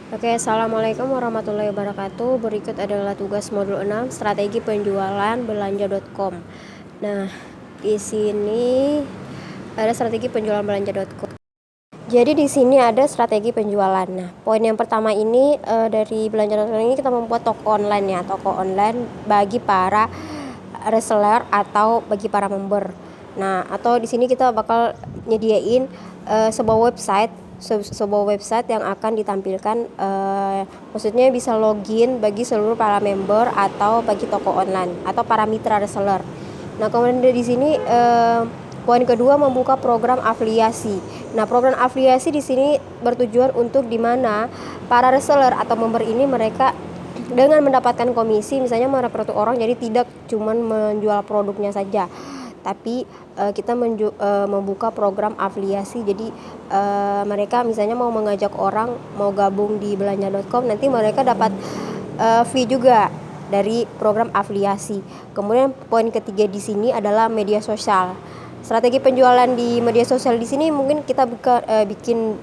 Oke, Assalamualaikum warahmatullahi wabarakatuh. Berikut adalah tugas modul 6, strategi penjualan belanja.com. Nah, di sini ada strategi penjualan belanja.com. Jadi di sini ada strategi penjualan. Nah, poin yang pertama ini dari belanja.com ini kita membuat toko online ya, toko online bagi para reseller atau bagi para member. Nah, atau di sini kita bakal nyediain sebuah website yang akan ditampilkan, maksudnya bisa login bagi seluruh para member atau bagi toko online atau para mitra reseller. Nah, kemudian di sini poin kedua membuka program afiliasi. Nah, program afiliasi di sini bertujuan untuk di mana para reseller atau member ini mereka dengan mendapatkan komisi, misalnya merekrut orang, jadi tidak cuma menjual produknya saja, tapi kita membuka program afiliasi. Jadi mereka misalnya mau mengajak orang mau gabung di belanja.com, nanti mereka dapat fee juga dari program afiliasi. Kemudian poin ketiga di sini adalah media sosial. Strategi penjualan di media sosial di sini mungkin kita bikin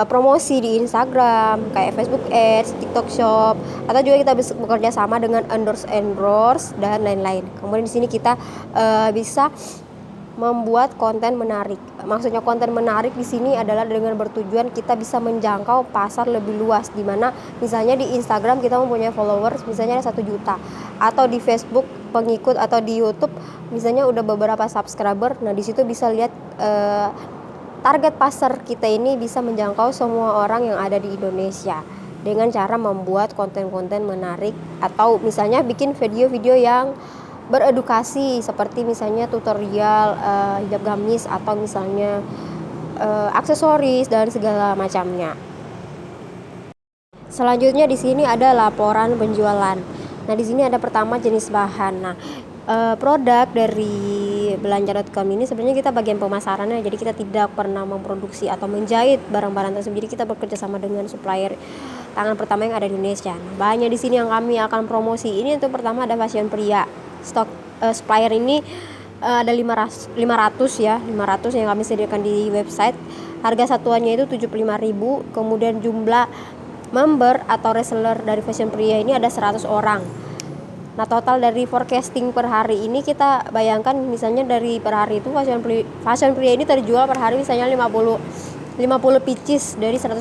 promosi di Instagram kayak Facebook Ads, TikTok Shop, atau juga kita bisa bekerja sama dengan endorse dan lain-lain. Kemudian di sini kita bisa membuat konten menarik. Maksudnya konten menarik di sini adalah dengan bertujuan kita bisa menjangkau pasar lebih luas, di mana misalnya di Instagram kita mempunyai followers misalnya ada 1 juta, atau di Facebook pengikut, atau di YouTube misalnya udah beberapa subscriber. Nah, di situ bisa lihat target pasar kita ini bisa menjangkau semua orang yang ada di Indonesia dengan cara membuat konten-konten menarik, atau misalnya bikin video-video yang beredukasi seperti misalnya tutorial hijab gamis, atau misalnya aksesoris dan segala macamnya. Selanjutnya di sini ada laporan penjualan. Nah, di sini ada pertama jenis bahan. Nah, produk dari belanja.com ini sebenarnya kita bagian pemasarannya, jadi kita tidak pernah memproduksi atau menjahit barang-barang tersebut. Jadi kita bekerja sama dengan supplier tangan pertama yang ada di Indonesia. Nah, bahannya di sini yang kami akan promosi ini untuk pertama ada fashion pria. Stok supplier ini ada 500 ya, 500 yang kami sediakan di website. Harga satuannya itu 75.000. Kemudian jumlah member atau reseller dari fashion pria ini ada 100 orang. Nah, total dari forecasting per hari ini kita bayangkan misalnya dari per hari itu fashion pria ini terjual per hari misalnya 50 pieces dari 100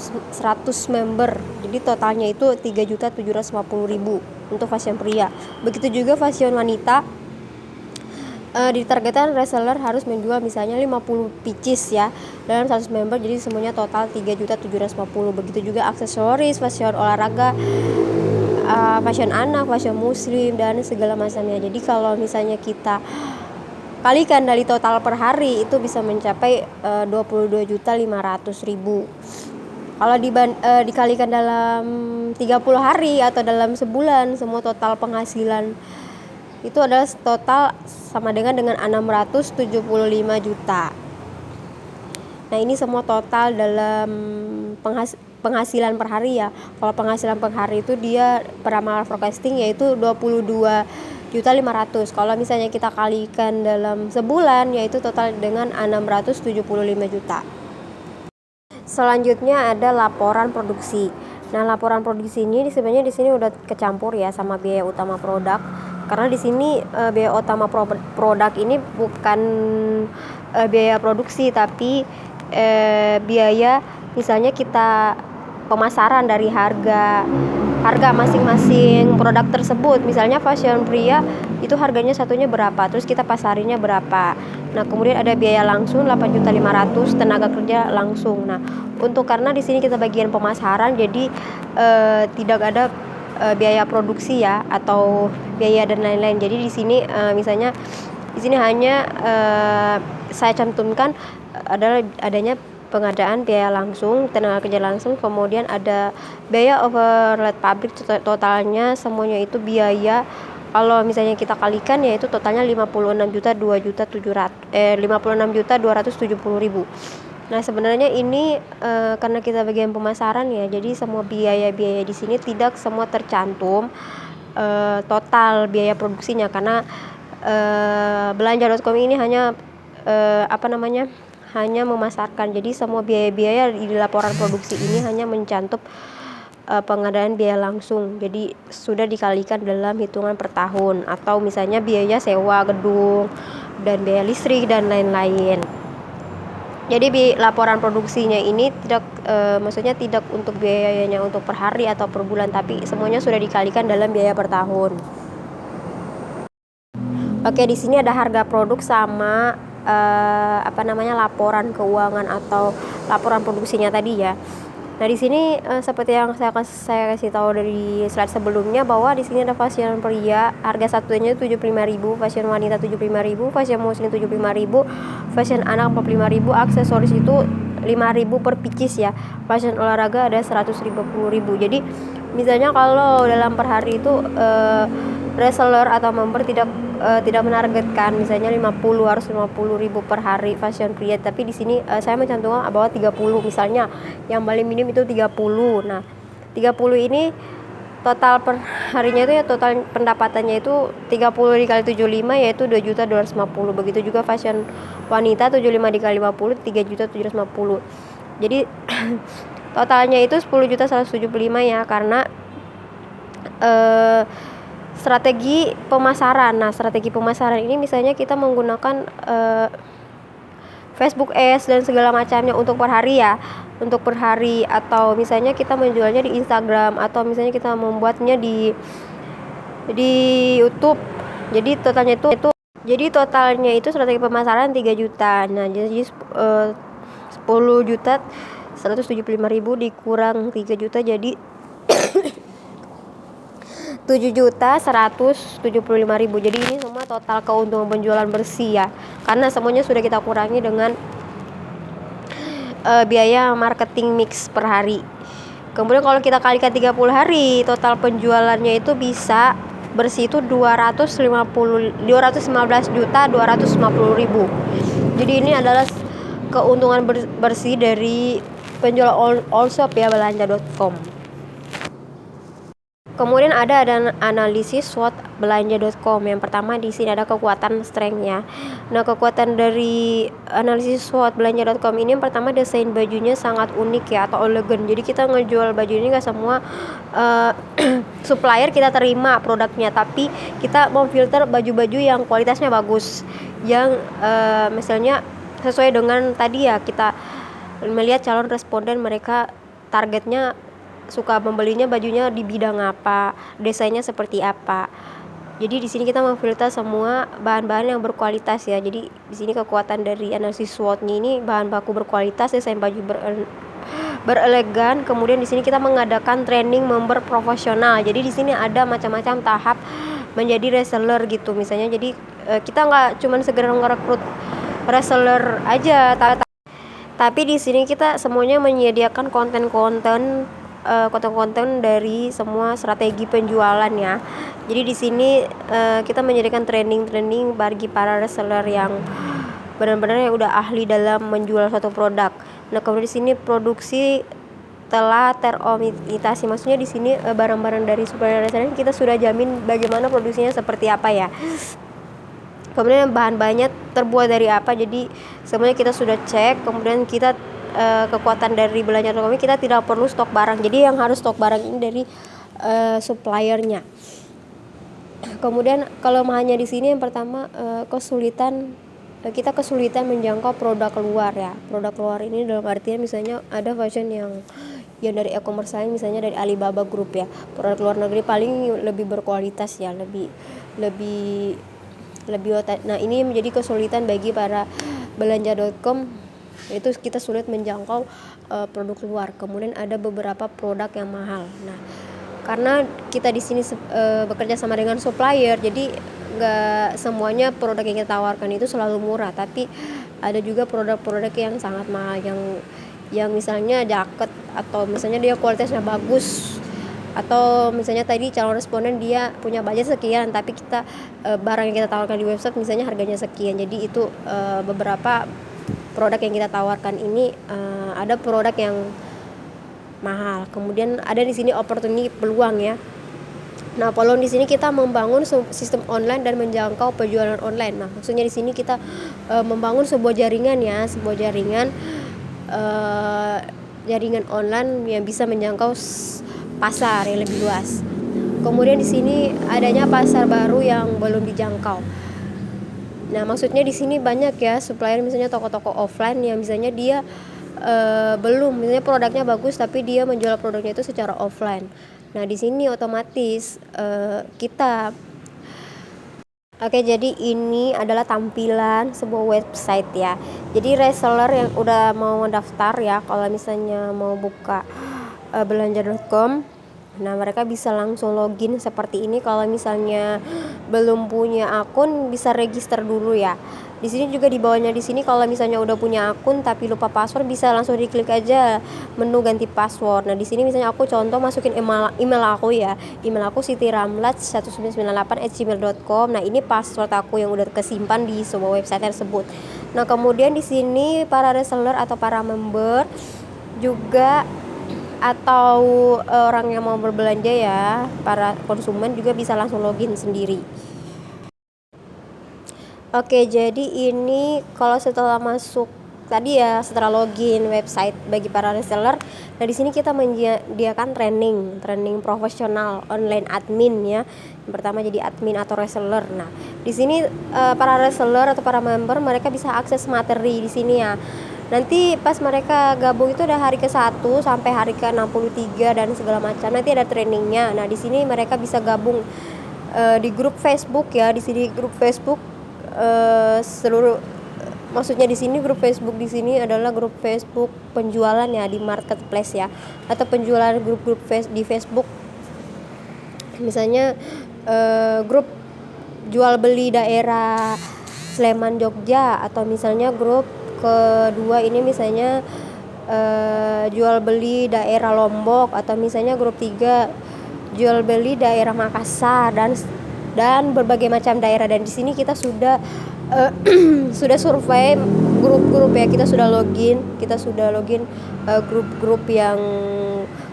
member. Jadi totalnya itu 3.750.000 untuk fashion pria. Begitu juga fashion wanita, ditargetkan reseller harus menjual misalnya 50 pieces ya dalam 100 member, jadi semuanya total 3.750.000. Begitu juga aksesoris, fashion olahraga, fashion anak, fashion muslim dan segala macamnya. Jadi kalau misalnya kita kalikan dari total per hari itu bisa mencapai 22.500.000. Kalau dikalikan dalam 30 hari atau dalam sebulan, semua total penghasilan itu adalah total sama dengan 675 juta. Nah, ini semua total dalam penghasilan per hari ya. Kalau penghasilan per hari itu dia peramal forecasting yaitu 22.500.000. Kalau misalnya kita kalikan dalam sebulan yaitu total dengan 675 juta. Selanjutnya ada laporan produksi. Nah, laporan produksi ini sebenarnya di sini udah kecampur ya sama biaya utama produk. Karena di sini biaya utama produk ini bukan biaya produksi, tapi biaya misalnya kita pemasaran dari harga masing-masing produk tersebut. Misalnya fashion pria itu harganya satunya berapa, terus kita pasarinya berapa. Nah, kemudian ada biaya langsung 8.500.000, tenaga kerja langsung. Nah, untuk karena di sini kita bagian pemasaran, jadi tidak ada biaya produksi ya atau biaya dan lain-lain. Jadi di sini misalnya di sini hanya saya cantumkan adalah adanya pengadaan biaya langsung, tenaga kerja langsung, kemudian ada biaya overhead pabrik. Totalnya semuanya itu biaya kalau misalnya kita kalikan yaitu totalnya 56.270.000. Nah, sebenarnya ini karena kita bagian pemasaran ya, jadi semua biaya-biaya di sini tidak semua tercantum total biaya produksinya, karena belanja.com ini hanya hanya memasarkan. Jadi semua biaya-biaya di laporan produksi ini hanya mencantum pengadaan biaya langsung, jadi sudah dikalikan dalam hitungan per tahun, atau misalnya biaya sewa gedung dan biaya listrik dan lain-lain. Jadi laporan produksinya ini tidak maksudnya tidak untuk biayanya untuk per hari atau per bulan, tapi semuanya sudah dikalikan dalam biaya per tahun. Oke, di sini ada harga produk sama laporan keuangan atau laporan produksinya tadi ya. Nah, di sini seperti yang saya kasih tahu dari slide sebelumnya, bahwa di sini ada fashion pria, harga satunya 75.000, fashion wanita 75.000, fashion muslim 75.000, fashion anak 45.000, aksesoris itu 5.000 per pieces ya. Fashion olahraga ada 150.000. Jadi misalnya kalau dalam per hari itu reseller atau member tidak menargetkan misalnya 50.000 per hari fashion pria, tapi di sini saya mencantumkan bahwa 30 misalnya, yang paling minim itu 30. Nah, 30 ini total per harinya itu ya, total pendapatannya itu 30 dikali 75 yaitu 2.250. Begitu juga fashion wanita 75 dikali 50 3.750. Jadi totalnya itu 10.175 ya, karena strategi pemasaran. Nah, strategi pemasaran ini misalnya kita menggunakan Facebook Ads dan segala macamnya untuk per hari ya, untuk per hari, atau misalnya kita menjualnya di Instagram, atau misalnya kita membuatnya di YouTube. Jadi totalnya itu strategi pemasaran 3 juta. Nah, jadi 10 juta 175.000 dikurang 3 juta jadi 7.175.000. Jadi ini semua total keuntungan penjualan bersih ya, karena semuanya sudah kita kurangi dengan biaya marketing mix per hari. Kemudian kalau kita kalikan 30 hari, total penjualannya itu bisa bersih itu 215.250.000. Jadi ini adalah keuntungan bersih dari penjual all shop ya, belanja.com. Kemudian ada analisis SWOT belanja.com. Yang pertama di sini ada kekuatan strength-nya. Nah, kekuatan dari analisis SWOT belanja.com ini yang pertama, desain bajunya sangat unik ya, atau elegan. Jadi kita ngejual baju ini nggak semua supplier kita terima produknya, tapi kita memfilter baju-baju yang kualitasnya bagus, yang misalnya sesuai dengan tadi ya, kita melihat calon responden mereka targetnya suka membelinya bajunya di bidang apa, desainnya seperti apa. Jadi di sini kita memfilter semua bahan-bahan yang berkualitas ya. Jadi di sini kekuatan dari analisis SWOT-nya ini, bahan baku berkualitas, desain baju berelegan. Kemudian di sini kita mengadakan training member profesional. Jadi di sini ada macam-macam tahap menjadi reseller gitu misalnya. Jadi kita nggak cuma segera ngerekrut reseller aja, tapi di sini kita semuanya menyediakan konten-konten dari semua strategi penjualan ya. Jadi di sini kita menyediakan training bagi para reseller yang benar-benar yang udah ahli dalam menjual suatu produk. Nah, kemudian di sini produksi telah teromitasi, maksudnya di sini barang-barang dari supplier reseller kita sudah jamin bagaimana produksinya seperti apa ya. Kemudian bahan-bahannya terbuat dari apa, jadi semuanya kita sudah cek. Kemudian kita kekuatan dari belanja.com, kita tidak perlu stok barang, jadi yang harus stok barang ini dari suppliernya. Kemudian kelemahannya di sini yang pertama, kita kesulitan menjangkau produk luar ya. Produk luar ini dalam artian misalnya ada fashion yang dari e-commerce lain, misalnya dari Alibaba Group ya. Produk luar negeri paling lebih berkualitas ya, lebih. Nah, ini menjadi kesulitan bagi para belanja.com, itu kita sulit menjangkau produk luar. Kemudian ada beberapa produk yang mahal. Nah, karena kita di sini bekerja sama dengan supplier, jadi nggak semuanya produk yang kita tawarkan itu selalu murah, tapi ada juga produk-produk yang sangat mahal, yang misalnya jaket, atau misalnya dia kualitasnya bagus, atau misalnya tadi calon responden dia punya budget sekian, tapi kita barang yang kita tawarkan di website misalnya harganya sekian. Jadi itu beberapa produk yang kita tawarkan ini ada produk yang mahal. Kemudian ada di sini opportunity, peluang ya. Nah, peluang di sini kita membangun sistem online dan menjangkau penjualan online. Nah, maksudnya di sini kita membangun sebuah jaringan jaringan online yang bisa menjangkau pasar yang lebih luas. Kemudian di sini adanya pasar baru yang belum dijangkau. Nah, maksudnya di sini banyak ya supplier, misalnya toko-toko offline yang misalnya dia belum, misalnya produknya bagus tapi dia menjual produknya itu secara offline. Nah, di sini otomatis kita Oke, jadi ini adalah tampilan sebuah website ya. Jadi reseller yang udah mau mendaftar ya, kalau misalnya mau buka belanja.com, nah mereka bisa langsung login seperti ini. Kalau misalnya belum punya akun, bisa register dulu ya. Di sini juga di bawahnya di sini kalau misalnya udah punya akun tapi lupa password, bisa langsung diklik aja menu ganti password. Nah, di sini misalnya aku contoh masukin email aku ya. Email aku sitiramlat1998@gmail.com. Nah, ini password aku yang udah kesimpan di sebuah website tersebut. Nah, kemudian di sini para reseller atau para member juga, atau orang yang mau berbelanja ya, para konsumen juga bisa langsung login sendiri. Oke, jadi ini kalau setelah masuk tadi ya, setelah login website bagi para reseller, nah di sini kita menyediakan training profesional online admin ya. Yang pertama jadi admin atau reseller. Nah, di sini para reseller atau para member mereka bisa akses materi di sini ya. Nanti pas mereka gabung itu ada hari ke-1 sampai hari ke-63 dan segala macam. Nanti ada trainingnya. Nah, di sini mereka bisa gabung di grup Facebook ya. Di sini grup Facebook seluruh, maksudnya di sini grup Facebook di sini adalah grup Facebook penjualan ya, di marketplace ya, atau penjualan grup-grup di Facebook. Misalnya grup jual beli daerah Sleman Jogja, atau misalnya grup kedua ini misalnya jual beli daerah Lombok, atau misalnya grup 3 jual beli daerah Makassar dan berbagai macam daerah. Dan di sini kita sudah sudah survei grup-grup ya, kita sudah login grup-grup yang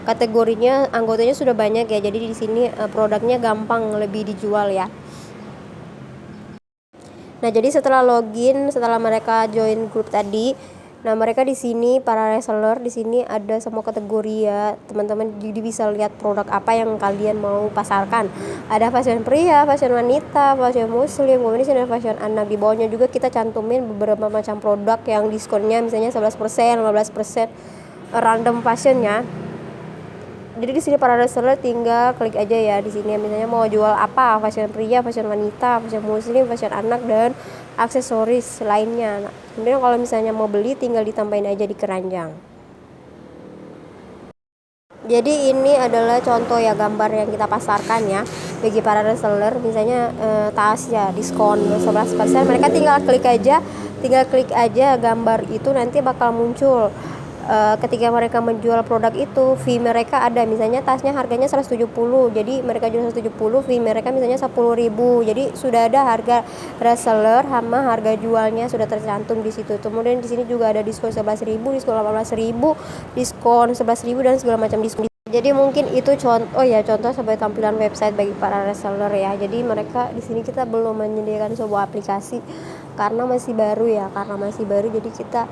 kategorinya anggotanya sudah banyak ya. Jadi di sini produknya gampang lebih dijual ya. Nah, jadi setelah login, setelah mereka join grup tadi, nah mereka di sini para reseller di sini ada semua kategori ya, teman-teman. Jadi bisa lihat produk apa yang kalian mau pasarkan. Ada fashion pria, fashion wanita, fashion muslim, kemudian fashion anak. Di bawahnya juga kita cantumin beberapa macam produk yang diskonnya misalnya 11%, 15%, random fashion ya. Jadi di sini para reseller tinggal klik aja ya di sini, misalnya mau jual apa, fashion pria, fashion wanita, fashion muslim, fashion anak, dan aksesoris lainnya. Nah, kemudian kalau misalnya mau beli tinggal ditambahin aja di keranjang. Jadi ini adalah contoh ya, gambar yang kita pasarkan ya bagi para reseller. Misalnya tas ya diskon 11%, mereka tinggal klik aja gambar itu, nanti bakal muncul ketika mereka menjual produk itu, fee mereka ada. Misalnya tasnya harganya 170, jadi mereka jual 170, fee mereka misalnya 10.000. Jadi sudah ada harga reseller sama harga jualnya sudah tercantum di situ. Kemudian di sini juga ada diskon 11.000, diskon 18.000, diskon 11.000 dan segala macam diskon. Jadi mungkin itu contoh sebagai tampilan website bagi para reseller ya. Jadi mereka di sini kita belum menyediakan sebuah aplikasi karena masih baru ya, jadi kita